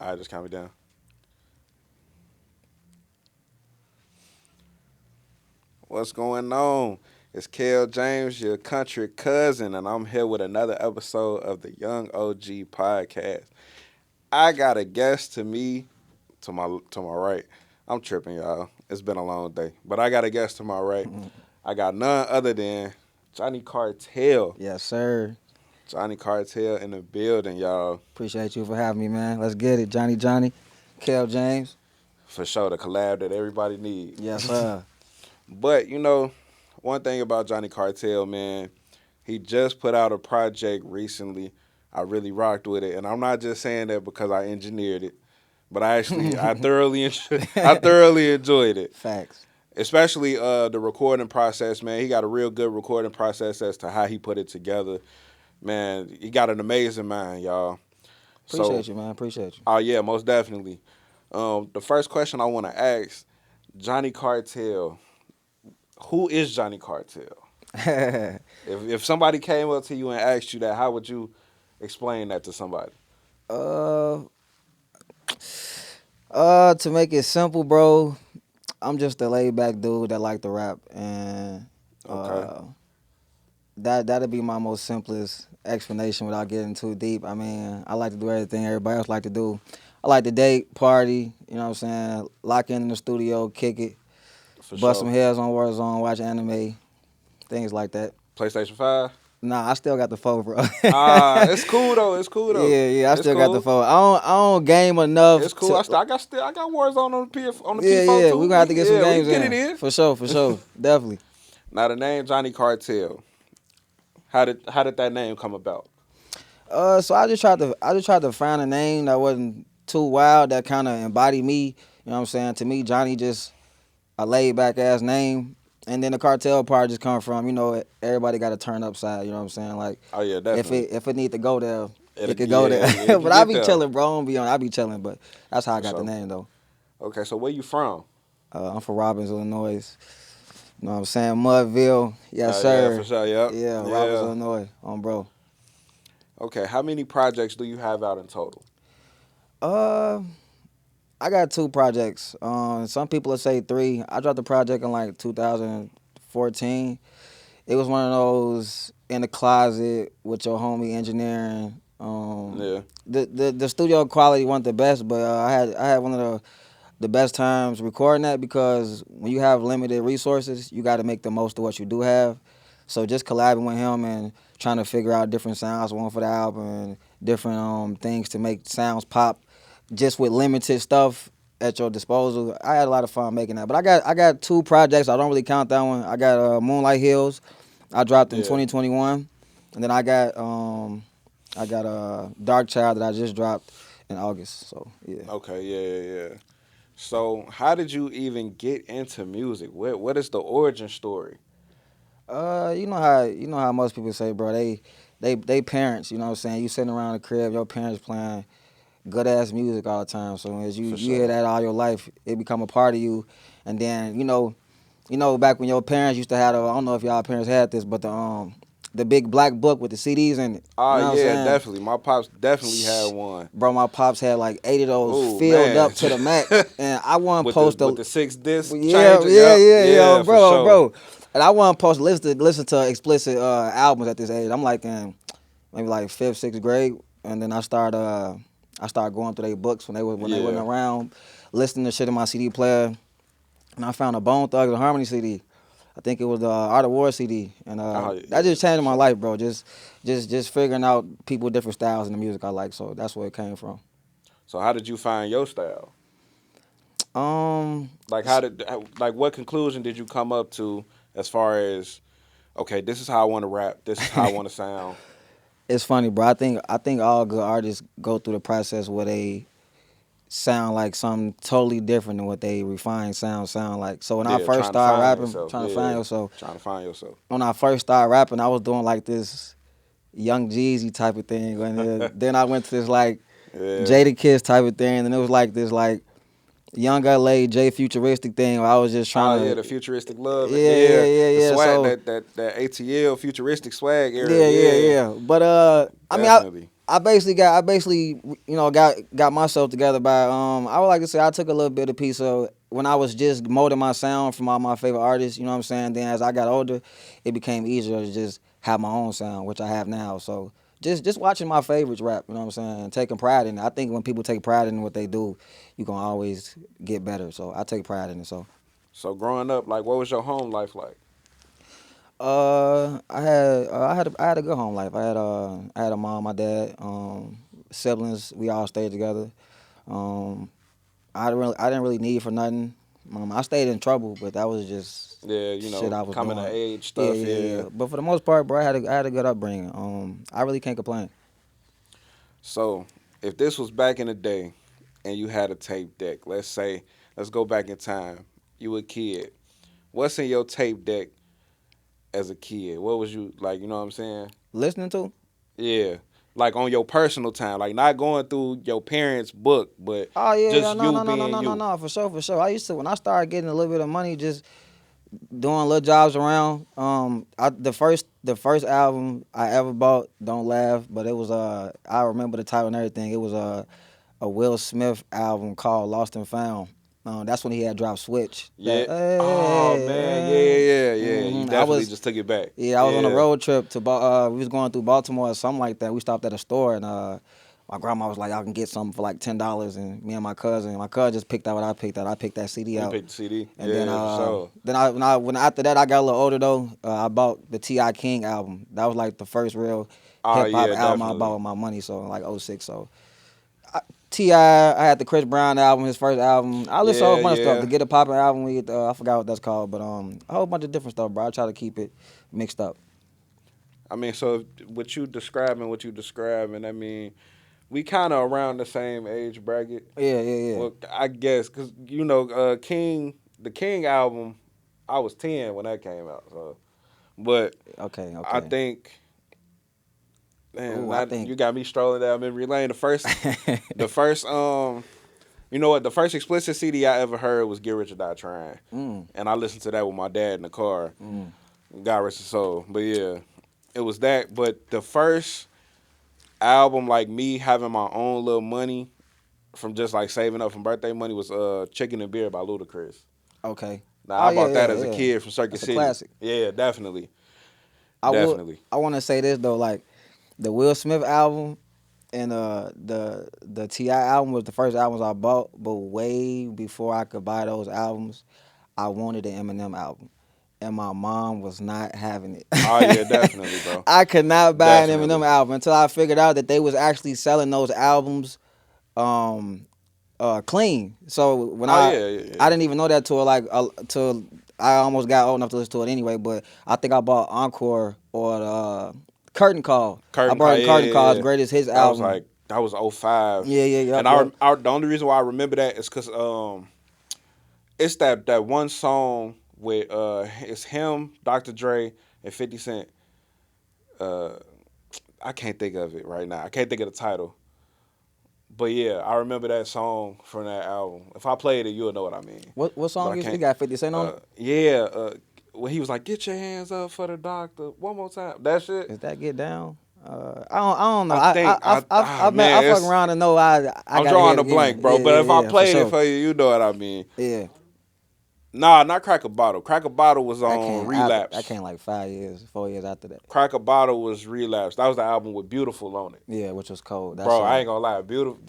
All right, just count me down. What's going on? It's Kel James, your country cousin, and I'm here with another episode of the Young OG podcast. I got a guest to my right. I'm tripping, y'all. It's been a long day, but I got a guest to my right. I got none other than Johhny Kartel. Yes, sir. Johhny Kartel in the building, y'all. Appreciate you for having me, man. Let's get it. Johhny. Kel James. For sure, the collab that everybody needs. Yes, sir. But one thing about Johhny Kartel, man, he just put out a project recently. I really rocked with it, and I'm not just saying that because I engineered it, but I thoroughly enjoyed it. Facts. Especially the recording process, man. He got a real good recording process as to how he put it together. Man, he got an amazing mind, y'all. Appreciate you, man. Appreciate you. Oh yeah, most definitely. The first question I want to ask, Johhny Kartel. Who is Johhny Kartel? If somebody came up to you and asked you that, how would you explain that to somebody? uh, to make it simple, bro, I'm just a laid back dude that like to rap, and Okay. that'd be my most simplest explanation without getting too deep. I mean, I like to do everything everybody else like to do. I like to date, party, you know what I'm saying? Lock in the studio, kick it, For bust some sure. heads on Warzone, watch anime, things like that. PlayStation 5? Nah, I still got the phone, bro. It's cool though. It's cool though. Yeah, I It's still got the cool. phone. I don't game enough It's cool. to. I got Warzone on the P4 Yeah, too. we gonna have to get some We games can get it in. in. For sure, definitely. Now the name Johhny Kartel. How did that name come about? So I just tried to find a name that wasn't too wild that kind of embodied me. You know what I'm saying? To me, Johhny just a laid back ass name, and then the cartel part just come from everybody got to turn upside. You know what I'm saying? Like Oh yeah, if definitely. it need to go there, it could go Yeah, there. it can But I get be there. chilling, bro. I be chilling, but that's how I For got the sure. name though. Okay, so where you from? I'm from Robbins, Illinois. You know what I'm saying? Mudville. Yes, Yeah, for sir. sure. Yep. Yeah, Robbins, Yeah. Illinois. Bro. Okay, how many projects do you have out in total? Uh, I got two projects. Some people will say three. I dropped a project in like 2014. It was one of those in the closet with your homie engineering. Yeah. The studio quality wasn't the best, but I had one of the best times recording that because when you have limited resources, you got to make the most of what you do have. So just collabing with him and trying to figure out different sounds, one for the album, and different things to make sounds pop, just with limited stuff at your disposal. I had a lot of fun making that. But I got two projects. I don't really count that one. I got Moonlight Hills. I dropped in Yeah. 2021, and then I got Dark Child that I just dropped in August. So yeah. Okay, yeah. So, how did you even get into music? What is the origin story? You know how most people say, bro. They parents. You know what I'm saying. You sitting around the crib, your parents playing good ass music all the time. So as you For you hear sure. that all your life, it become a part of you. And then back when your parents used to have I don't know if y'all parents had this, but the big black book with the CDs in it. Oh You know what I'm yeah, saying? definitely. My pops definitely had one. Bro, my pops had like 8 of those Oh filled man. up to the max, and I wasn't with the supposed to. with the 6 disc Yeah, changer. yeah, Yep. yeah, Yeah, yo, for bro, sure. bro. And I wasn't supposed to listen to explicit albums at this age. I'm like in maybe like fifth, sixth grade, and then I started going through their books when they wasn't Yeah. around, listening to shit in my CD player, and I found a Bone Thugs and Harmony CD. I think it was the Art of War CD, and Oh that yeah, just for changed my sure. life, bro. Just figuring out people with different styles in the music I like. So that's where it came from. So how did you find your style? Um, Like like what conclusion did you come up to as far as okay, this is how I want to rap, this is how I want to sound. it's funny, bro. I think all good artists go through the process where they sound like something totally different than what they refined sound like. So when I Yeah, first trying to started find rapping, yourself. trying to find Yeah. yourself, Trying to find yourself. when I first started rapping, I was doing like this Young Jeezy type of thing, and then I went to this like Yeah. Jada Kiss type of thing, and it was like this like Young LA J Futuristic thing where I was just Oh trying yeah, to, the futuristic love. Yeah. The yeah. swag So that ATL futuristic swag era. yeah, yeah, Yeah. yeah. But I mean, Definitely. I basically got myself together by I would like to say I took a little bit of piece of when I was just molding my sound from all my favorite artists, you know what I'm saying? Then as I got older, it became easier to just have my own sound, which I have now. So just watching my favorites rap, you know what I'm saying? And taking pride in it. I think when people take pride in what they do, you can always get better. So I take pride in it. So So growing up, like, what was your home life like? I had a good home life. I had a mom, my dad, siblings. We all stayed together. Um, I didn't really need for nothing. I stayed in trouble, but that was just Yeah, shit I was coming of doing. age Yeah, stuff. yeah, Yeah. yeah. But for the most part, bro, I had a good upbringing. I really can't complain. So if this was back in the day, and you had a tape deck, let's go back in time. You a kid. What's in your tape deck as a kid? What was you like? You know what I'm saying? Listening to? Yeah. Like on your personal time, like not going through your parents' book, but Oh yeah, yeah, just no, you no, no, no, being no, no, you. no, for sure, for sure. I used to when I started getting a little bit of money, just doing little jobs around. The first album I ever bought, don't laugh, but it was I remember the title and everything. It was a Will Smith album called Lost and Found. That's when he had dropped Switch. Yeah. That Oh man. Yeah, yeah, yeah, yeah. You I definitely was just took it back. yeah, I was on a Yeah. road trip to we was going through Baltimore or something like that. We stopped at a store and my grandma was like, "I can get something for like $10," and me and my cousin just picked out what I picked out. I picked that CD You out. picked the CD. And then Yeah, for sure. when after that I got a little older though, I bought the Ti King album. That was like the first real Oh hip hop yeah, album I bought definitely. with my money. So like '06. So Ti, I had the Chris Brown album, his first album. I listened to a whole Yeah, bunch of stuff. The yeah. Get a Poppin' album, I forgot what that's called, but a whole bunch of different stuff, bro. I try to keep it mixed up. I mean, so what you describing, I mean, we kind of around the same age bracket. Yeah, yeah, yeah. Well, I guess because the King album, I was 10 when that came out. So, but Okay, I okay. think, man, Ooh, I not think. you got me strolling down memory lane. The first, you know what? The first explicit CD I ever heard was "Get Rich or Die Trying," mm, and I listened to that with my dad in the car. mm. God rest his soul. But yeah, it was that. But the first album, like me having my own little money from just like saving up from birthday money, was Chicken and Beer by Ludacris. Okay. Now Oh I yeah, bought that yeah, as a yeah. kid from Circuit That's a City. classic. Yeah, definitely, I would. definitely. I want to say this though, like the Will Smith album and the Ti album was the first albums I bought, but way before I could buy those albums, I wanted the Eminem album, and my mom was not having Oh yeah, it. definitely, bro. I could not buy an Eminem Definitely. album until I figured out that they was actually selling those albums um, clean. So when Oh I yeah, yeah, I yeah. didn't even know that till I almost got old enough to listen to it anyway. But I think I bought Encore or Curtain Call. I Curtain bought Call. in Yeah, Curtain yeah, Call as yeah. great as his album. That was '05, Yeah, yeah, yep, and yep. the only reason why I remember that is because it's that one song with it's him, Dr. Dre, and 50 Cent. Uh, I can't think of it right now. I can't think of the title. But yeah, I remember that song from that album. If I played it, you'll know what I mean. What But song I is it? It can't. got 50 Cent on it. Yeah. When he was like, "Get your hands up for the doctor one more time." That shit. Is that Get Down? I don't know. I I think I I ah I've been I man, fuck it's around and know I I'm gotta hear drawing it a blank, again. bro. Yeah, But if yeah, I yeah, for played it sure. for you, you know what I mean. Yeah, Nah, not Crack a Bottle. Crack a Bottle was that on came after. That Relapse. came like 5 years, 4 years after that. Crack a Bottle was Relapse. That was the album with Beautiful on it. Yeah, which was cold. That Bro, I song ain't gonna lie, Beautiful.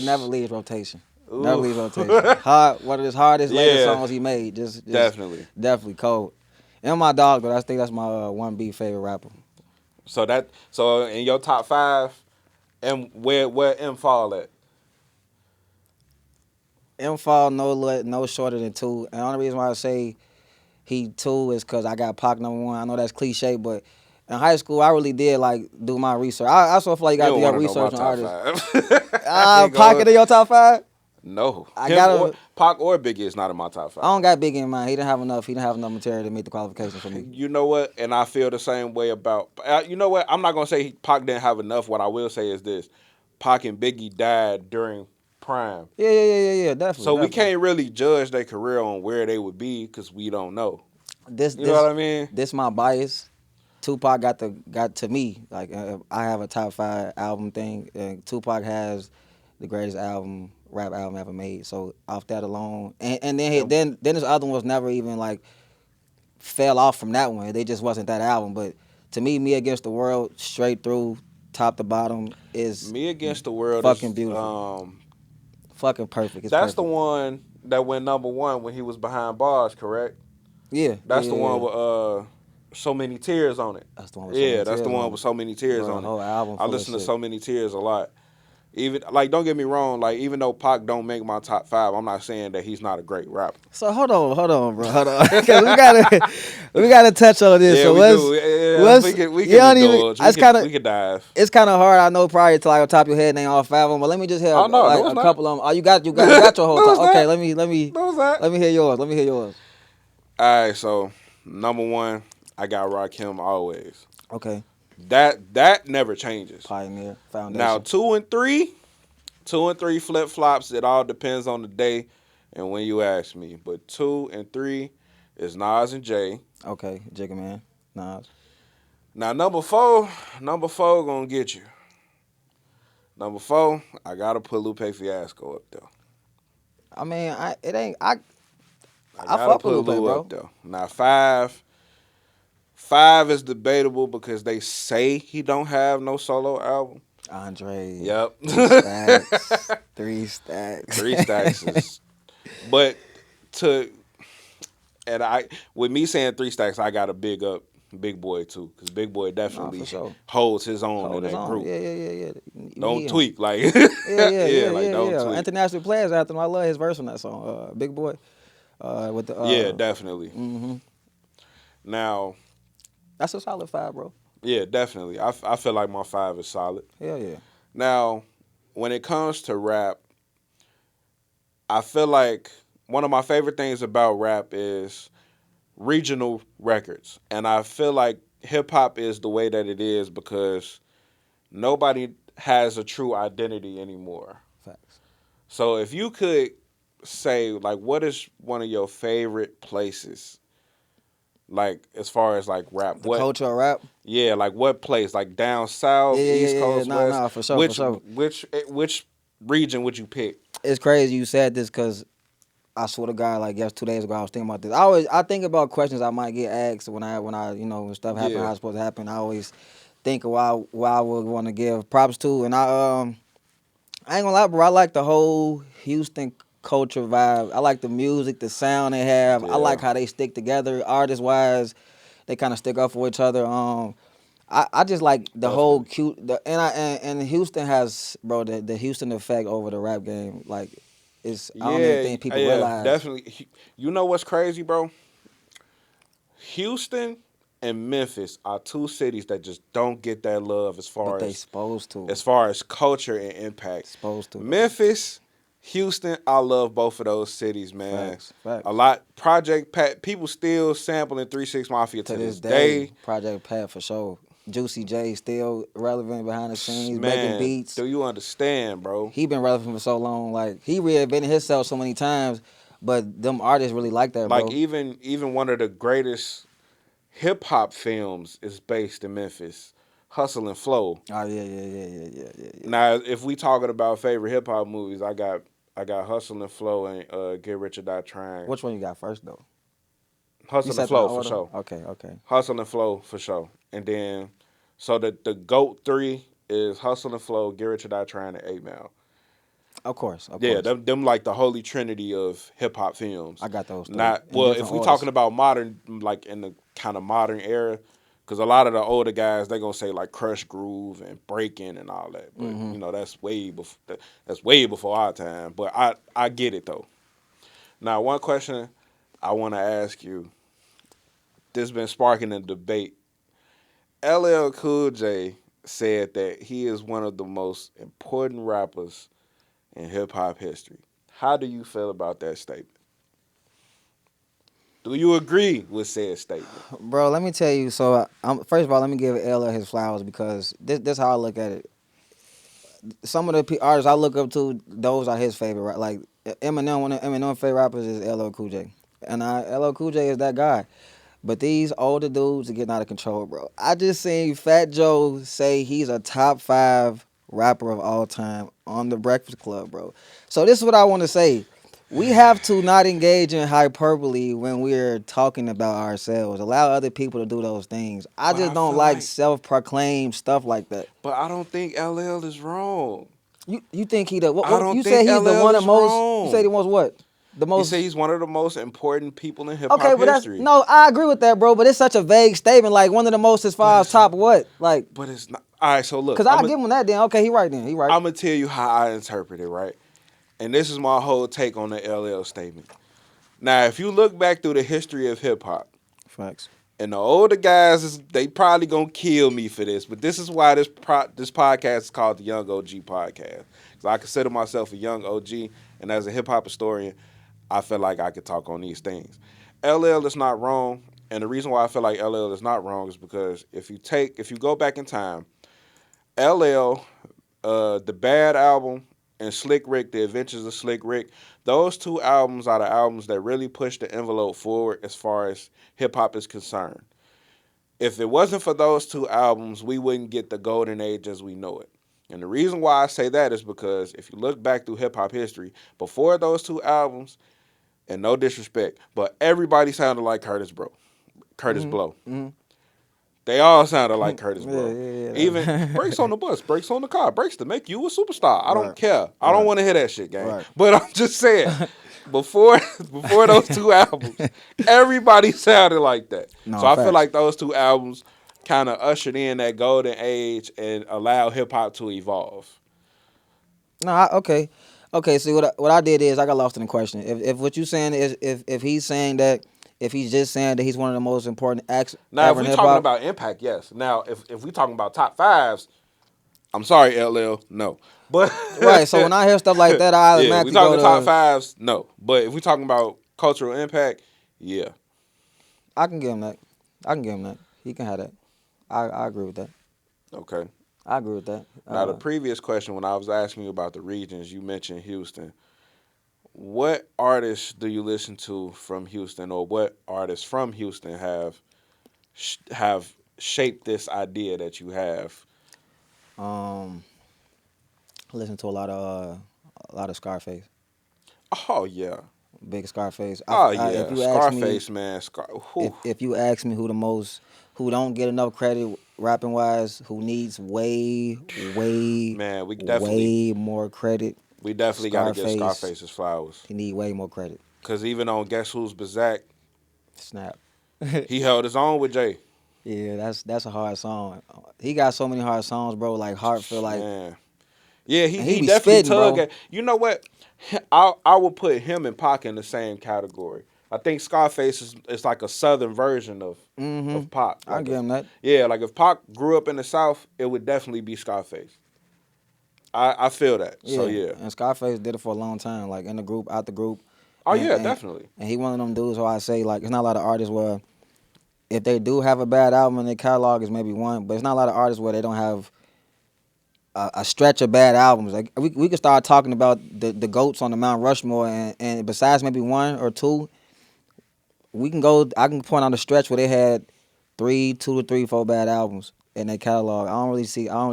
never leaves rotation. Never Ooh. leaves rotation. One of his hardest later Yeah, songs he made. Just definitely. definitely cold. And my dog, but I think that's my 1B favorite rapper. So in your top five, and where M fall at? M fall no shorter than two. And the only reason why I say he two is because I got Pac number one. I know that's cliche, but in high school I really did like do my research. I also feel like you You gotta do don't your want to know my research on top artists. five. I ain't Pocket going. in your top five? No, I him or gotta. Pac or Biggie is not in my top I five. don't got Big in mind. He didn't have enough. He didn't have enough material to meet the qualifications for me. You know what? And I feel the same way about. You know what? I'm not gonna say Pac didn't have enough. What I will say is this: Pac and Biggie died during prime, Yeah, yeah, yeah, yeah, yeah. Definitely, so we definitely. can't really judge their career on where they would be because we don't know. This You know what this I mean? this my bias. Tupac got to me like I have a top 5 album thing, and Tupac has the greatest rap album ever made. So off that alone, and then And this other one was never even like fell off from that one. They just wasn't that album. But to me, Me Against the World, straight through, top to bottom, is Me Against the World fucking is beautiful, fucking perfect. It's that's the perfect. one that went number one when he was behind bars, correct? Yeah, yeah, That's the yeah, one yeah. with so many tears on it. That's the one with so many Yeah, that's the tears one on with it, so many tears bro. A on it. whole album I full of listen to shit. So Many Tears a lot. Even like, don't get me wrong. Like, even though Pac don't make my top five, I'm not saying that he's not a great rapper. So hold on, bro, hold on, because we gotta touch on this. Yeah, So we do. Yeah, let's we you can don't even. indulge. It's kind of We can dive. it's kind of hard. I know probably to like on top of your head name all 5 of them, but let me just hear Oh no, like no, it's a not. couple of them. Oh, you got your whole No, top. it's Okay, not. let me No, it's not. let me hear yours. Let me hear yours. All right, so number one, I got Rakim always. Okay, That never changes. Pioneer Now Foundation. two and three flip flops. It all depends on the day and when you ask me. But 2 and 3 is Nas and Jay. Okay, Jigga Man, Nas. Now number four gonna get you. Number four, I gotta put Lupe Fiasco up there. I mean, it ain't I. I I gotta fuck with put Lupe, Lou up bro. there. Now five is debatable because they say he don't have no solo album. Andre, Yep. 3 stacks, 3 stacks. Three stacks is, but to and I with me saying three stacks, I got to big up Big Boy too, because Big Boy Nah, for definitely sure. holds his own in Hold his that own. group. Yeah, yeah, yeah, yeah. We Don't need him. tweak like Yeah, yeah, yeah, yeah, like yeah, don't yeah. tweak. International players after him. I love his verse on that song. Big Boy. With the Yeah, definitely. hmm Now, That's a solid 5, bro. yeah, definitely. I feel like my five is solid. Hell yeah. Now, when it comes to rap, I feel like one of my favorite things about rap is regional records. And I feel like hip hop is the way that it is because nobody has a true identity anymore. Facts. So if you could say like what is one of your favorite places like as far as like rap, The what culture of rap. yeah, like what place, like down Yeah, south, yeah, yeah, east yeah, yeah. coast, Nah, west, nah, for sure, for sure. which region would you pick? It's crazy you said this because I swear to God, like yes, 2 days ago I was thinking about this. I think about questions I might get asked when when stuff happen Yeah, how it's supposed to happen. I always think of why I would want to give props to, and I ain't gonna lie, bro. I like the whole Houston culture vibe. I like the music, the sound they have. I yeah, like how they stick together, artist wise. They kind of stick up for each other. I just like the whole definitely. cute. And Houston has, bro, the Houston effect over the rap game. Like, I don't even Yeah, think people yeah, realize, definitely. You know what's crazy, bro? Houston and Memphis are two cities that just don't get that love but they supposed to, as far as culture and impact. supposed to though. Memphis, Houston, I love both of those cities, man. Facts, A facts. lot Project Pat people still sampling 3 6 Mafia To to this this day, day. Project Pat for sure. Juicy J still relevant behind the scenes, making Man, beats. do you understand, bro? He been relevant for so long. Like he reinvented himself so many times, but them artists really like that, Like bro. even one of the greatest hip hop films is based in Memphis. Hustle and Flow. Oh yeah, yeah, yeah, yeah, yeah, yeah, yeah. Now, if we talking about favorite hip hop movies, I got Hustle and Flow and Get Rich or Die Trying. Which one you got first though? You Hustle and set them in Flow for order. sure. Okay, okay. Hustle and Flow for sure. And then, so the GOAT three is Hustle and Flow, Get Rich or Die Trying, and 8 Mile. Of course, of Yeah, course. them like the holy trinity of hip hop films. I got those three Not in well, if different we talking orders. about modern, like in the kind of modern era, because a lot of the older guys they gonna say like Crush Groove and Breaking and all that, but Hmm you know that's way before our time. But I get it though. Now, one question I want to ask you. This been sparking a debate. LL Cool J said that he is one of the most important rappers in hip hop history. How do you feel about that statement? Do you agree with said statement? Bro, let me tell you. So, first of all, let me give LL his flowers because this how I look at it. Some of the artists I look up to, those are his favorite. Right? Like Eminem, one of Eminem's favorite rappers is LL Cool J, and LL Cool J is that guy. But these older dudes are getting out of control, bro. I just seen Fat Joe say he's a top 5 rapper of all time on the Breakfast Club, bro. So this is what I want to say. We have to not engage in hyperbole when we're talking about ourselves. Allow other people to do those things. I But just I don't feel like like, self-proclaimed stuff like that. but I don't think LL is wrong. You think he the I what don't you said think he's the LL one of is most you said he wrong. was what? The He said most. he's one of the most important people in hip Okay, hop but that's history. no, I agree with that, bro. But it's such a vague statement. Like one of the most as But far as it's top what? Like, but it's not. All right, so look, cause I give him that. Then okay, he right then. He right. I'm gonna tell you how I interpret it, right? And this is my whole take on the LL statement. Now, if you look back through the history of hip hop, Facts. and the older guys, they probably gonna kill me for this, but this is why this podcast is called the Young OG Podcast. Because I consider myself a young OG, and as a hip hop historian, I feel like I could talk on these things. LL is not wrong, and the reason why I feel like LL is not wrong is because if you go back in time, LL, the Bad album, and Slick Rick, The Adventures of Slick Rick, those two albums are the albums that really push the envelope forward as far as hip hop is concerned. If it wasn't for those two albums, we wouldn't get the golden age as we know it. And the reason why I say that is because if you look back through hip hop history, before those two albums, and no disrespect, but everybody sounded like Curtis Mhm. Blow. Mhm. They all sounded like Curtis Yeah, Blow. yeah, Even yeah. brakes on the bus, brakes on the car, brakes to make you a superstar. I don't Right. care. I don't Right. want to hear that shit, gang. Right. But I'm just saying, before before those two albums, everybody sounded like that. So No I feel facts. like those two albums kind of ushered in that golden age and allowed hip hop to evolve. No, okay, okay. See what I did is I got lost in the question. If what you saying is if he's saying that if he's just saying that he's one of the most important acts Now, if ever in we hip talking hop, about impact, yes. Now, if we talking about top fives, I'm sorry, LL, no. But right? So when I hear stuff like that, I yeah, we automatically go talking top to fives, no. But if we talking about cultural impact, yeah. I can give him that. I can give him that. He can have that. I agree with that. Okay. I agree with that. Now the previous question, when I was asking you about the regions, you mentioned Houston. What artists do you listen to from Houston, or what artists from Houston have shaped this idea that you have? Um, listen to a lot of Scarface. Oh yeah, Big Scarface. oh If yeah, you ask me, Scarface, man. Whew. if you ask me who don't get enough credit rapping wise, who needs Man, way more credit, we definitely got to give Scarface. Scarface his flowers. He need way more credit. Cause even on Guess Who's Bazak, Snap. he held his own with Jay. Yeah, that's a hard song. He got so many hard songs, bro. Like Heartfelt, like Man, yeah, and he he be definitely spitting, tug bro. at. You know what? I would put him and Pac in the same category. I think Scarface is like a southern version Mm-hmm. of Pac. I give him that. Yeah, like if Pac grew up in the South, it would definitely be Scarface. I feel that. So Yeah, yeah. and Scarface did it for a long time, like in the group, out the group, Oh and yeah, and, definitely. and he one of them dudes who I say like, it's not a lot of artists where if they do have a bad album in their catalog, is maybe one, but it's not a lot of artists where they don't have a stretch of bad albums. Like we could start talking about the goats on the Mount Rushmore, and besides maybe one or two, we can go. I can point out a stretch where they had two to three, four bad albums in their catalog. I don't really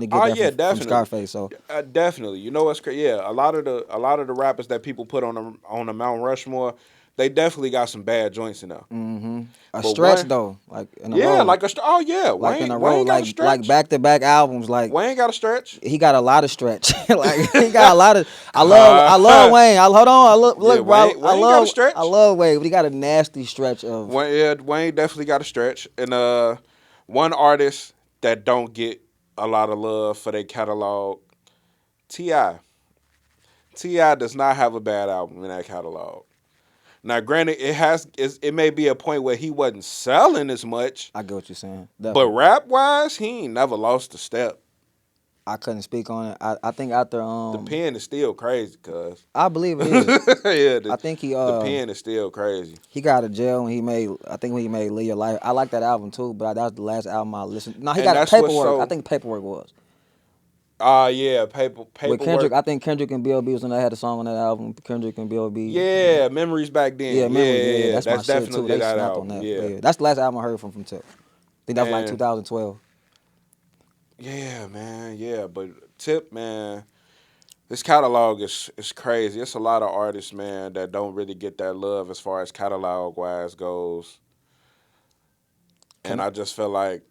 get Oh that yeah, from definitely. Scarface. So Definitely. You know what's crazy? Yeah, a lot of the rappers that people put on the Mount Rushmore, they definitely got some bad joints in there. a But stretch one, though, like in a yeah, row, like oh yeah, like in a row, Wayne got a like stretch. back to back albums, like. Wayne got a stretch. He got a lot of stretch. Like he got a lot of. I love Uh, Wayne. Hold on. yeah, Look, bro. Wayne got a I stretch. love Wayne, but he got a nasty stretch of. Wayne definitely got a stretch. And one artist that don't get a lot of love for their catalog, Ti. Ti does not have a bad album in that catalog. Now, granted, it may be a point where he wasn't selling as much, I get what you're saying. but Definitely. rap wise, he ain't never lost a step. I couldn't speak on it. I think after The pen is still crazy, cuz. I believe it is. Yeah, I think the pen is still crazy. he got out of jail when he made. I think when he made Live Your Life. I like that album too, but that was the last album I listened. No, he And got that's what's Paperwork. I so think Paperwork was. Yeah, With Kendrick, paperwork. I think Kendrick and B.O.B. was when I had a song on that album. Kendrick and B.O.B. Yeah, memories back Yeah, then. Yeah, Memories. Yeah, yeah, yeah, yeah. that's my That's shit too. definitely They that snapped on album. that. But Yeah, yeah, that's the last album I heard from Tip. I think that was like and 2012. yeah, man, yeah. But Tip, man, this catalog is crazy. It's a lot of artists, man, that don't really get that love as far as catalog wise goes. And Can I just feel like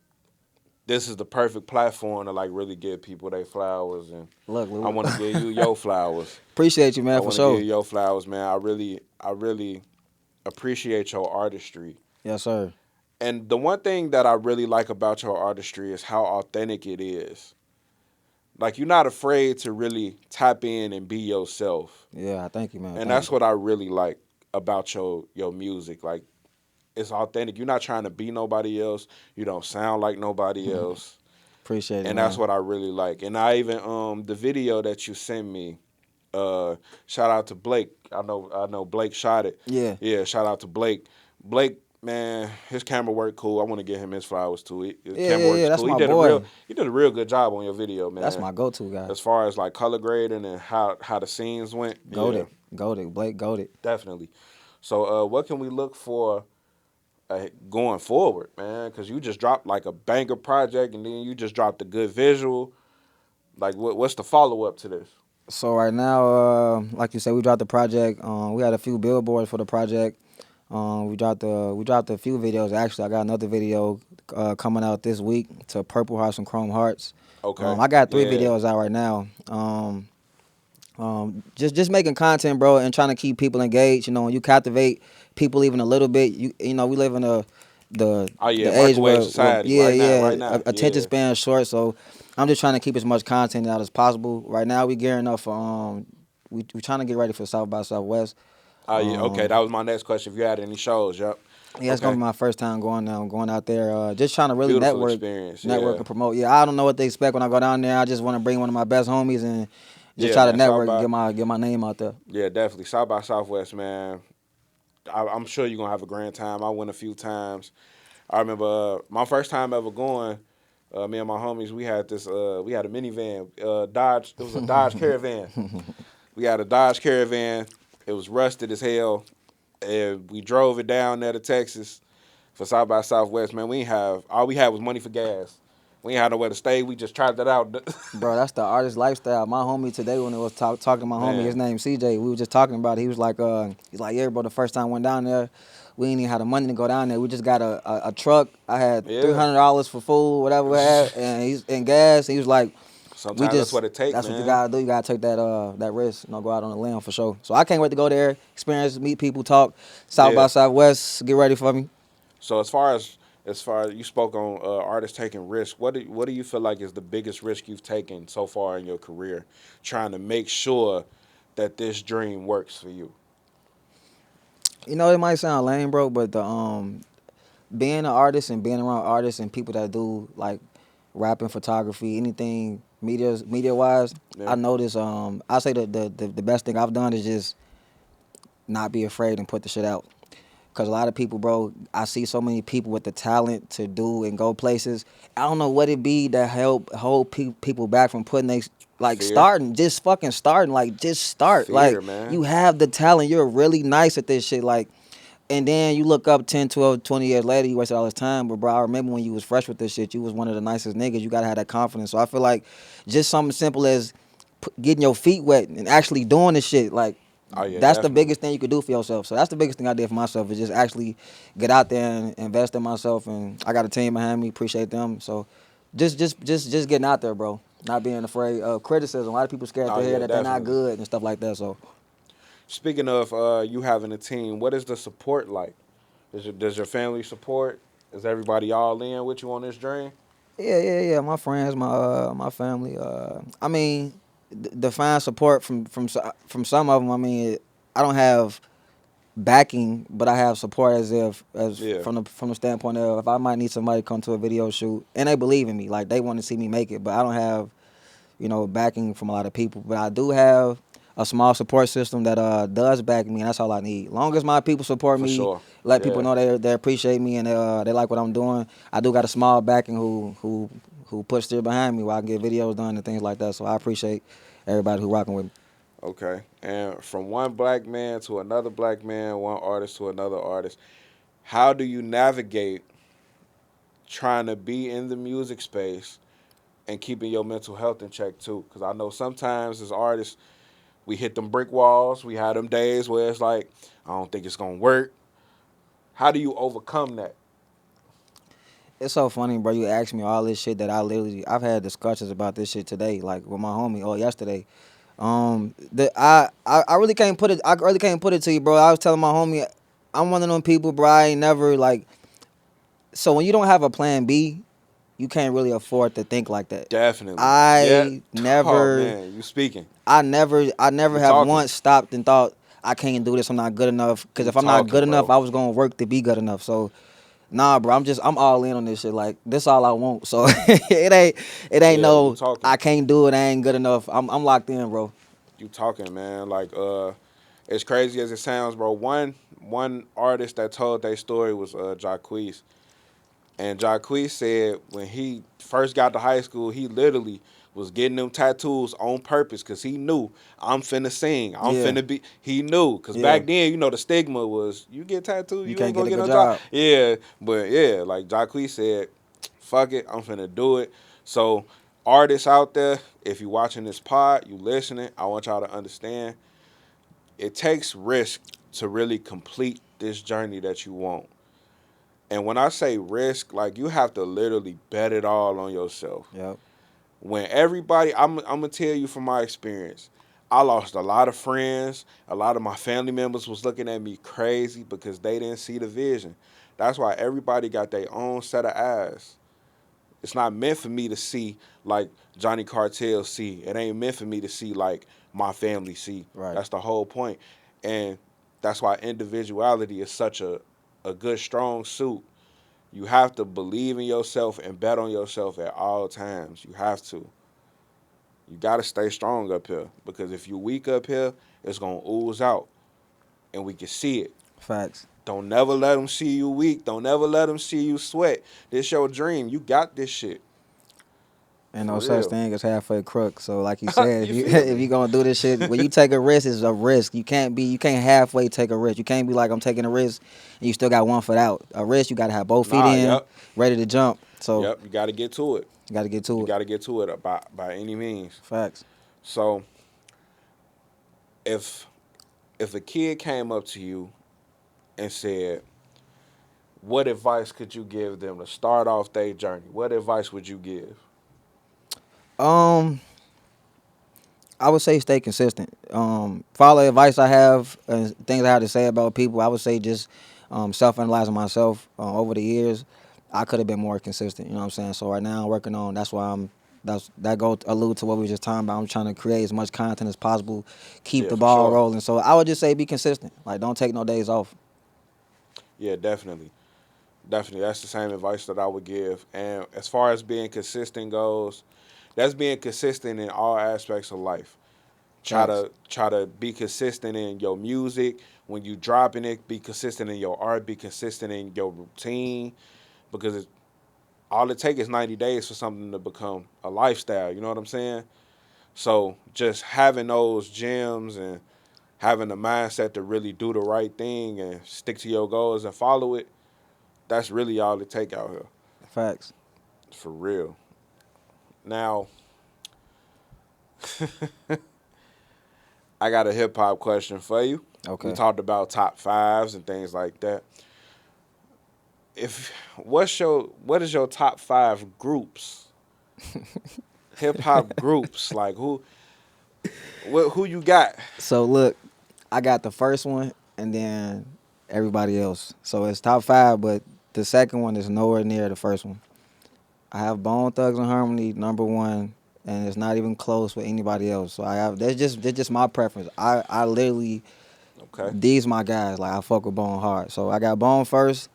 this is the perfect platform to like really give people their flowers. And look, I want to give you your flowers. appreciate you, I man, for want to give sure. you your flowers, man. I really appreciate your artistry. Yes, sir. And the one thing that I really like about your artistry is how authentic it is. Like you're not afraid to really tap in and be yourself. Yeah, thank you, man. And Thank you. that's what I really like about your music. Like it's authentic. You're not trying to be nobody else. You don't sound like nobody else. Appreciate it, And that's man. what I really like. And I even the video that you sent me, shout out to Blake. I know Blake shot it. Yeah. Yeah, shout out to Blake. Blake, man, his camera work cool. I want to give him his flowers too. His Yeah, camera yeah, work yeah. is That's cool. my boy. He did a real good job on your video, That's man. my go-to guy. As far as like color grading and how the scenes went, yeah, Goated. Goated. Blake Goated. definitely. So, what can we look for going forward, man? Because you just dropped like a banger project, and then you just dropped a good visual. Like, what's the follow up to this? So right now, like you said, we dropped the project. We had a few billboards for the project. We dropped a few videos. Actually, I got another video coming out this week to Purple Hearts and Chrome Hearts. Okay, I got three yeah, videos out right now. Just making content, bro, and trying to keep people engaged. You know, when you captivate people even a little bit, you know, we live in the oh yeah, the age microwave where society yeah, right yeah, now, attention yeah. span short. So I'm just trying to keep as much content out as possible. Right now, we gearing up for we trying to get ready for South by Southwest. Oh yeah, okay. Um, That was my next question. If you had any shows, yep. yeah, it's gonna Okay, be my first time going out there. Just trying to really beautiful experience. network Yeah, and promote. Yeah, I don't know what they expect when I go down there. I just want to bring one of my best homies and just yeah, try to man. South network and by, get my name out there. yeah, definitely South by Southwest, man. I'm sure you're gonna have a grand time. I went a few times. I remember my first time ever going. Me and my homies, we had this. We had a minivan, Dodge. It was a Dodge Caravan. We had a Dodge Caravan. It was rusted as hell, and we drove it down there to Texas for South by Southwest. Man, we ain't have all we had was money for gas. We ain't had nowhere to stay. We just tried that out. Bro, that's the artist lifestyle. My homie today when it was talking to my homie, his Man, name CJ. We were just talking about it. He was like, yeah, bro. The first time I went down there, we ain't even had the money to go down there. We just got a truck. I had yeah. $300 for food, whatever we had, and he's in gas. He was like, Sometimes that's what it takes, that's what you man. gotta do. You gotta take that risk. You know, go out on a limb for sure. So I can't wait to go there, experience, meet people, talk. South by Yeah. Southwest, get ready for me. So as far as you spoke on artists taking risks, what do you feel like is the biggest risk you've taken so far in your career, trying to make sure that this dream works for you? You know, it might sound lame, bro, but the being an artist and being around artists and people that do like rapping, photography, anything media wise, Yeah. I notice I say the best thing I've done is just not be afraid and put the shit out. Cause a lot of people, bro, I see so many people with the talent to do and go places. I don't know what it be that help hold people back from putting they like Fear, starting, just fucking starting, like just start. Like fear, man. you have the talent, you're really nice at this shit, like. And then you look up 10, 12, 20 years later, you wasted all this time. But, bro, I remember when you was fresh with this shit, you was one of the nicest niggas. You got to have that confidence. So I feel like just something simple as getting your feet wet and actually doing this shit, like, Oh yeah, that's the definitely. biggest thing you could do for yourself. So that's the biggest thing I did for myself is just actually get out there and invest in myself. And I got a team behind me, appreciate them. So just getting out there, bro. Not being afraid of criticism. A lot of people scared Oh to hear yeah, that they're not definitely. good and stuff like that. So Speaking of you having a team, what is the support like? Does your family support? Is everybody all in with you on this dream? yeah. My friends, my family. I mean, the fine support from some of them. I mean, I don't have backing, but I have support as Yeah, from the standpoint of if I might need somebody to come to a video shoot and they believe in me, like they want to see me make it, but I don't have backing from a lot of people. But I do have a small support system that does back me, and that's all I need. Long as my people support for me, sure. let people Yeah, know they appreciate me and they like what I'm doing. I do got a small backing who put still behind me while I can get videos done and things like that. So I appreciate everybody who rocking with me. Okay. And from one black man to another black man, one artist to another artist, how do you navigate trying to be in the music space and keeping your mental health in check too? Because I know sometimes as artists, we hit them brick walls. We had them days where it's like, I don't think it's gonna work. How do you overcome that? It's so funny, bro. You asked me all this shit that I've had discussions about this shit today, like with my homie or yesterday. I really can't put it. I really can't put it to you, bro. I was telling my homie, I'm one of them people, bro. I ain't never like. So when you don't have a plan B, you can't really afford to think like that. Definitely. Yeah. I Oh never, man, you speaking. I never You have talking. once stopped and thought I can't do this. I'm not good enough. Because You if I'm not talking, good enough, bro. I was gonna work to be good enough. So nah, bro, I'm all in on this shit. Like this all I want. So it ain't Yeah, you no talking. I can't do it. I ain't good enough. I'm locked in, bro. You talking, man. Like as crazy as it sounds, bro. One artist that told their story was Jacquees. And Jacquees said when he first got to high school, he literally was getting them tattoos on purpose because he knew I'm finna sing. I'm Yeah, finna be. He knew because yeah. back then, the stigma was you get tattooed, You you ain't can't get gonna a get good no job. job. Yeah, but yeah, like Jacquees said, fuck it, I'm finna do it. So artists out there, if you watching this pod, you listening, I want y'all to understand it takes risk to really complete this journey that you want. And when I say risk, like you have to literally bet it all on yourself. Yep. When everybody, I'm gonna tell you from my experience, I lost a lot of friends. A lot of my family members was looking at me crazy because they didn't see the vision. That's why everybody got their own set of eyes. It's not meant for me to see like Johhny Kartel see. It ain't meant for me to see like my family see. Right. That's the whole point. And that's why individuality is such a good strong suit. You have to believe in yourself and bet on yourself at all times. You have to. You got to stay strong up here because if you weak up here, it's going to ooze out and we can see it. Facts. Don't never let them see you weak. Don't never let them see you sweat. This your dream. You got this shit. Ain't For no such real. thing as halfway crook. So like you said, if You you feel if me? you gonna do this shit, when you take a risk, it's a risk. You can't halfway take a risk. You can't be like I'm taking a risk and you still got one foot out. A risk, you gotta have both feet Nah, in, yep. ready to jump. So Yep. You got to get to it. you gotta get You to it. got to get to it by any means. Facts. So if if a kid came up to you and said, what advice could you give them to start off their journey? What advice would you give? Um, I would say stay consistent. Follow advice I have, things I had to say about people. I would say just self-analyzing myself over the years. I could have been more consistent. You know what I'm saying? So right now I'm working on. That's why I'm. That go allude to what we were just talking about. I'm trying to create as much content as possible, keep Yeah, the for ball sure. rolling. So I would just say be consistent. Like don't take no days off. Yeah, definitely. Definitely. That's the same advice that I would give. And as far as being consistent goes, that's being consistent in all aspects of life. Facts. Try to be consistent in your music. When you dropping it, be consistent in your art, be consistent in your routine. Because all it takes is 90 days for something to become a lifestyle. You know what I'm saying? So just having those gems and having the mindset to really do the right thing and stick to your goals and follow it, that's really all it take out here. Facts. For real. Now, I got a hip hop question for you. We Okay. talked about top fives and things like that. If what is your top five groups? Hip hop groups. Like who you got? So look, I got the first one and then everybody else. So it's top five, but the second one is nowhere near the first one. I have Bone Thugs and Harmony number one, and it's not even close with anybody else. So I have that's just my preference. I literally Okay. these my guys. Like I fuck with Bone hard. So I got Bone first.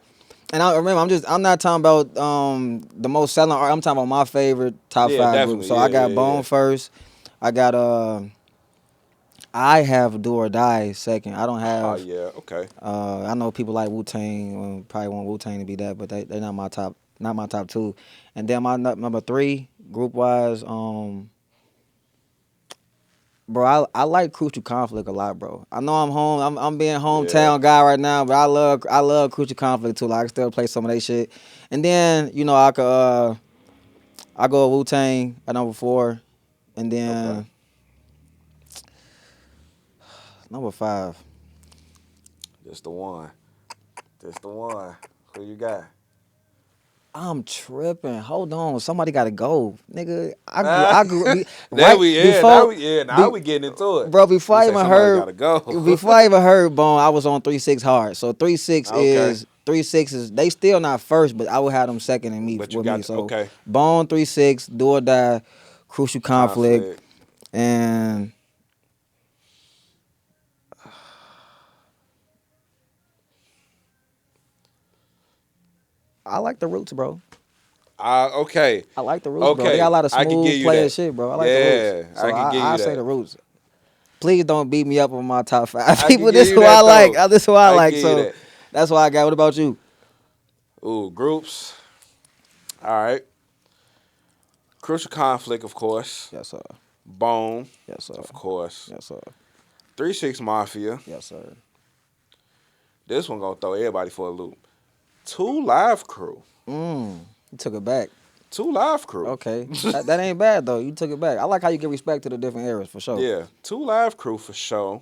And I remember I'm not talking about the most selling art. I'm talking about my favorite top Yeah, five groups. definitely. So I Yeah, got yeah, Bone yeah. first. I got I have Do or Die second. I don't Oh have yeah. Okay. I know people like Wu Tang. Probably want Wu Tang to be that, but they're not my top not my top two. And then my number three, group wise, bro, I like Crucial Conflict a lot, bro. I know I'm home. I'm being Yeah. hometown guy right now, but I love Crucial Conflict too. Like I can still play some of their shit. And then I could I go Wu Tang at number four, and Okay. then number five. This the one. This the one. Who you got? I'm tripping. Hold on, somebody gotta go, nigga. I grew, Ah, I grew be, there right we before, now be, we getting into it. bro. Before You I say even somebody heard, gotta go. before I even heard Bone, I was on 3-6 hard. So 3-6 Okay. is 3-6 is they still not first, but I would have them second in me But you with me. got So okay. Bone 3-6, Do or Die, Crucial Conflict, Conflict. and I like the Roots, bro. Okay. I like the Roots, bro. They got a Okay. lot of I can give smooth you player that. shit, bro. I like the Roots. Yeah, So I can give I you say the that. Roots. Please don't beat me up on my top five I can people. give This you who I that like. though. This who I I like. give you So that. that's why I got. What about you? Ooh, groups. All right. Crucial Conflict, of course. Yes, sir. Bone, Yes, sir. of course. Yes, sir. 3-6 Mafia. Yes, sir. This one gonna throw everybody for a loop. 2 Live Crew. You took it back. 2 Live Crew. Okay. That ain't bad though. You took it back. I like how you give respect to the different eras for sure. Yeah, 2 Live Crew for sure.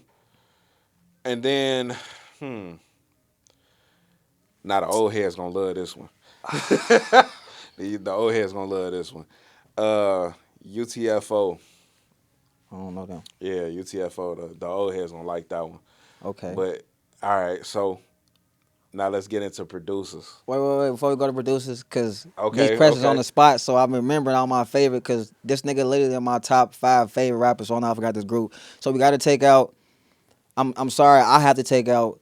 And then, now the old heads gonna love this one. The old heads gonna love this one. UTFO. I don't know them. Yeah, UTFO. The old heads gonna like that one. Okay. But all right, so now let's get into producers. Wait. Before we go to producers, cause these Okay, questions on okay. the spot, so I'm remembering all my favorite. Cause this nigga literally in my top 5 favorite rappers. So now I forgot this group. So we got to take out. I'm sorry. I have to take out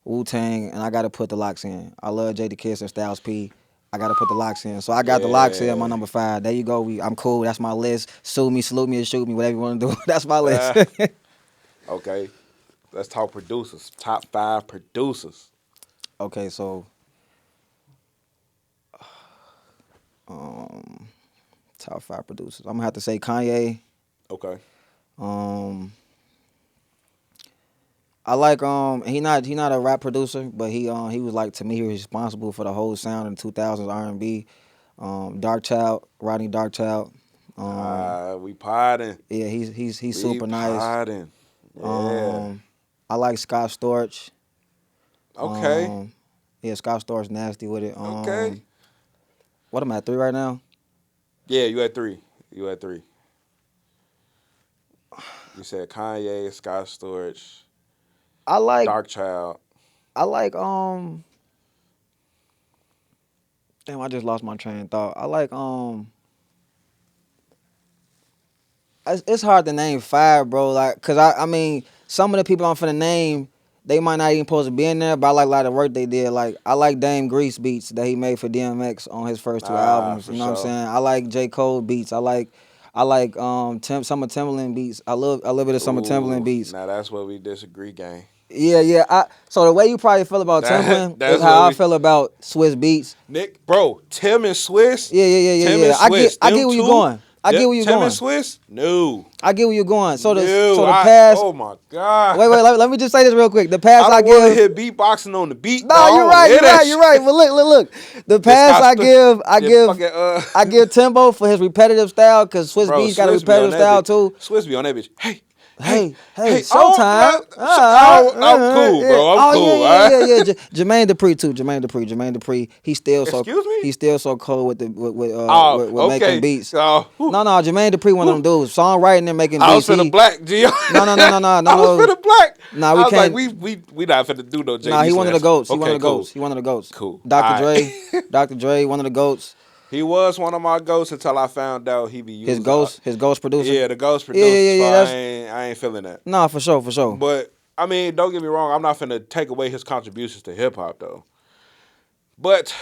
Wu Tang, and I got to put the Locks in. I love Jada Kiss and Styles P. I got to put the Locks in. So I got the Locks in my Yeah. number 5. There you go. I'm cool. That's my list. Sue me, salute me, or shoot me, whatever you want to do. That's my list. Okay. Let's talk producers. Top 5 producers. Okay, so um, top 5 producers. I'm gonna have to say Kanye. Okay. I like he not a rap producer, but he was like, to me, he was responsible for the whole sound in the 2000s R&B. Dark Child, Rodney Darkchild. We potting. Yeah, he's We super nice. potting. Yeah. Um, I like Scott Storch. Okay. Yeah, Scott Storch nasty with it. Okay. What am I at 3 right now? Yeah, you had 3. You had 3. You said Kanye, Scott Storch, I like Dark Child. I like damn, I just lost my train of thought. I like it's hard to name 5, bro. Like, cause I mean, some of the people I'm finna name, they might not even supposed to be in there, but I like a lot of work they did. Like, I like Dame Grease beats that he made for DMX on his first 2 albums. For You know what I'm sure. saying? I like J. Cole beats. I like some of Timbaland beats. I love a little bit of some of Timbaland Ooh, beats. now that's where we disagree, gang. Yeah. So the way you probably feel about Timbaland That's is what how I we feel about Swiss beats. Nick, bro, Tim and Swiss. Yeah. Tim and Swiss. I get Them where you two. going. I get where you Tim going. and Swiss? No. I get where you're going. So No. the past. Oh my God. Wait. Let me just say this real quick. The I past I don't want to give. hear beatboxing on the beat, bro. No, I you're don't want to right. hear that You're right. shit. But look. The This past guy I give. I fucking, give Timbo for his repetitive style, because Swiss bro, Beats got a Swiss be on repetitive that style bitch. too. Swiss be on that bitch. Hey. Hey, Oh, showtime. I'm cool, Yeah. bro. I'm Oh cool. All right? yeah. Jermaine Dupri too. Jermaine Dupri. He's still Excuse me? so cold with the Oh, with making okay. beats. Oh, No, Jermaine Dupri one of them dudes. Songwriting and making I was beats. finna black, G. No. I was finna black. Nah, I we was like, can't. we not finna do no JD Nah, he one of the slams. goats. Okay, cool. He one of the goats. Cool. Dr. All right. Dre, one of the goats. He was one of my ghosts until I found out he be His using. ghost producer. Yeah, the ghost Yeah. producer. So That's I ain't feeling that. nah, for sure. But I mean, don't get me wrong. I'm not finna take away his contributions to hip hop though. But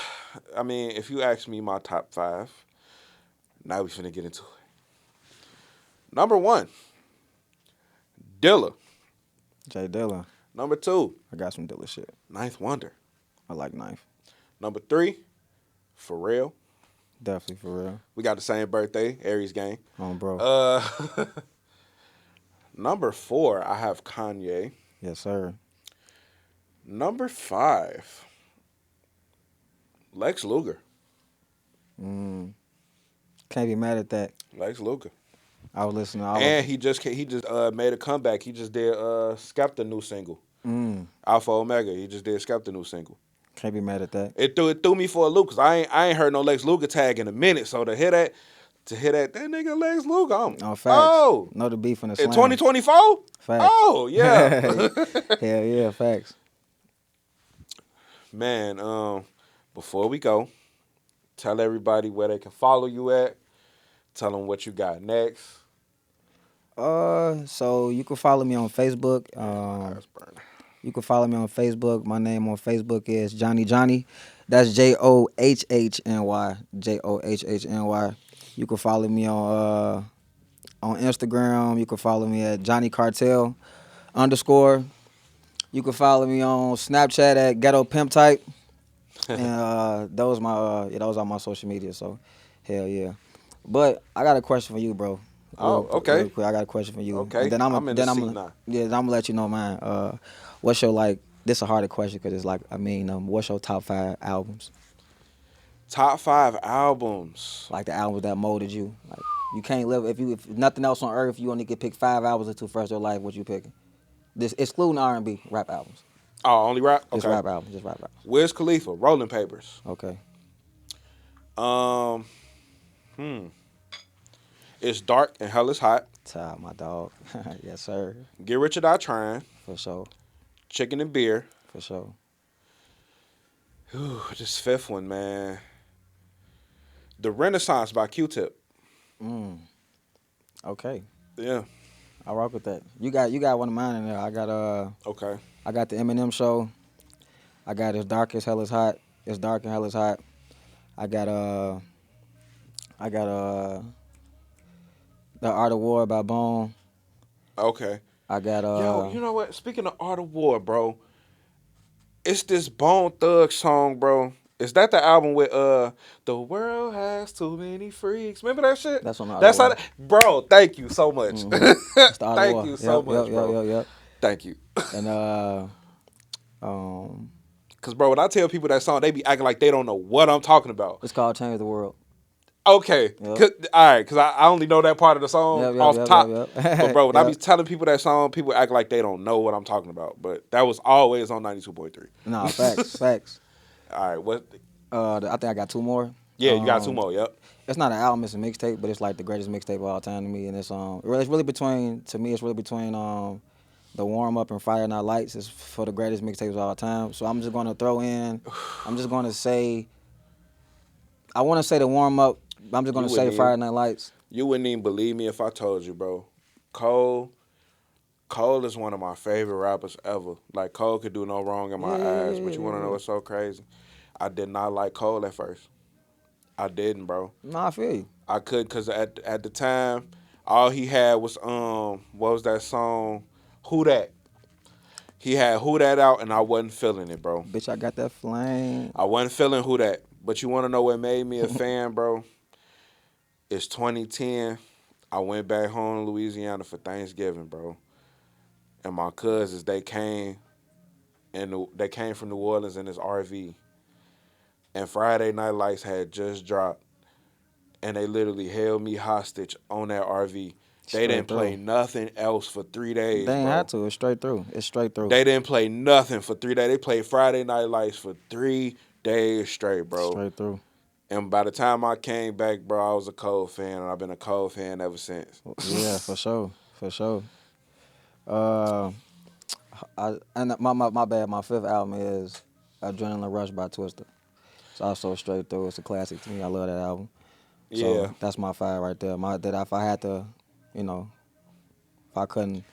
I mean, if you ask me my top 5, now we finna get into it. Number 1, Dilla. Jay Dilla. Number 2, I got some Dilla shit. Ninth Wonder. I like Knife. Number 3, For real. Definitely for real. We got the same birthday, Aries gang. Bro. Uh, number 4, I have Kanye. Yes, sir. Number 5, Lex Luger. Mm. Can't be mad at that. Lex Luger. I was listening to all of And them. he just made a comeback. He just did Skepta new single. Mm. Alpha Omega. He just did Skepta new single. Can't be mad at that. It threw me for a loop because I ain't heard no Lex Luger tag in a minute. So to hear that nigga Lex Luger, Oh, facts. oh, Know the beef in the in slam. 2024. Facts. Oh yeah. Hell yeah, facts. Man, before we go, tell everybody where they can follow you at. Tell them what you got next. So you can follow me on Facebook. Eyes burning. You can follow me on Facebook. My name on Facebook is Johhny. That's Johhny. Johhny. You can follow me on Instagram. You can follow me at Johhny Kartel _. You can follow me on Snapchat at Ghetto Pimp Type. And those are my social media. So hell yeah. But I got a question for you, bro. Oh, Real okay. quick, I got a question for you, and Okay. I'm in the seat now. I'm gonna let you know mine. What's your like? This a harder question because it's like what's your top 5 albums? Top 5 albums. Like the albums that molded you. Like you can't live if nothing else on earth. You only could pick 5 albums or two for the rest of your life. What you picking? This excluding R&B rap albums. Oh, only rap? Just Okay. rap albums. Just rap albums. Wiz Khalifa, Rolling Papers. Okay. Um, hmm. It's Dark and Hell is Hot. Top my dog. Yes sir. Get Rich or Die Trying. For sure. Chicken and Beer. For sure. Ooh, this 5th one, man. The Renaissance by Q-Tip. Mm. Okay. Yeah. I rock with that. You got one of mine in there. Okay. I got the Eminem show. I got It's Dark as Hell is Hot. It's Dark and Hell is Hot. I got The Art of War by Bone. Okay. I got Yo, you know what? Speaking of Art of War, bro, it's this Bone Thug song, bro. Is that the album with The World Has Too Many Freaks? Remember that shit? That's on the Art That's of how War. bro, thank you so much. It's the Art of Thank War. you so Yep, much, bro. Yep. Thank you. And um Cause bro, when I tell people that song, they be acting like they don't know what I'm talking about. it's called Change the World. Okay, Yep. all right, cause I only know that part of the song off top. Yep. But bro, when I be Yep. telling people that song, people act like they don't know what I'm talking about. But that was always on 92.3. Nah, facts. All right, what? I think I got 2 more. Yeah, you got 2 more. Yep. It's not an album, it's a mixtape, but it's like the greatest mixtape of all time to me. And it's really between the warm up and Friday Night Lights is for the greatest mixtapes of all time. So I'm just gonna throw in. I'm just gonna say. I want to say the warm up. I'm just gonna say Friday Night Lights. You wouldn't even believe me if I told you, bro. Cole is one of my favorite rappers ever. Like Cole could do no wrong in my eyes. But you want to know what's so crazy? I did not like Cole at first. I didn't, bro. No, I feel you. I could because at the time, all he had was what was that song? Who That? He had Who That out, and I wasn't feeling it, bro. Bitch, I got that flame. I wasn't feeling Who That. But you want to know what made me a fan, bro? It's 2010. I went back home to Louisiana for Thanksgiving, bro. And my cousins, they came from New Orleans in this RV. And Friday Night Lights had just dropped. And they literally held me hostage on that RV. They didn't play nothing else for 3 days, They ain't bro. had to. It's straight through. They didn't play nothing for 3 days. They played Friday Night Lights for 3 days straight, bro. Straight through. And by the time I came back, bro, I was a Cole fan, and I've been a Cole fan ever since. Yeah, for sure. Uh, my bad. My 5th album is Adrenaline Rush by Twista. It's also straight through. It's a classic to me. I love that album. So Yeah. that's my 5 right there. If I had to, if I couldn't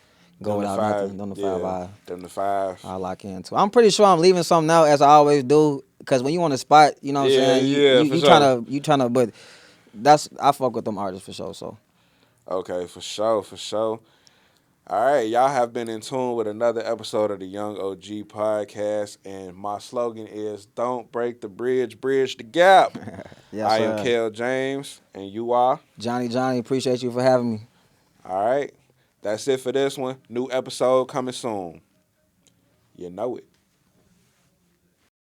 go Them the without five, nothing, them the yeah, 5 them the 5. I lock into. I'm pretty sure I'm leaving something out as I always do. Cause when you on the spot, you know what I'm saying. for You sure. trying to, but I fuck with them artists for sure. So Okay, for sure. All right, y'all have been in tune with another episode of the Young OG podcast, and my slogan is "Don't break the bridge, bridge the gap." Yes, I am sir. Kel James, and you are. Johhny, appreciate you for having me. All right. That's it for this one. New episode coming soon. You know it.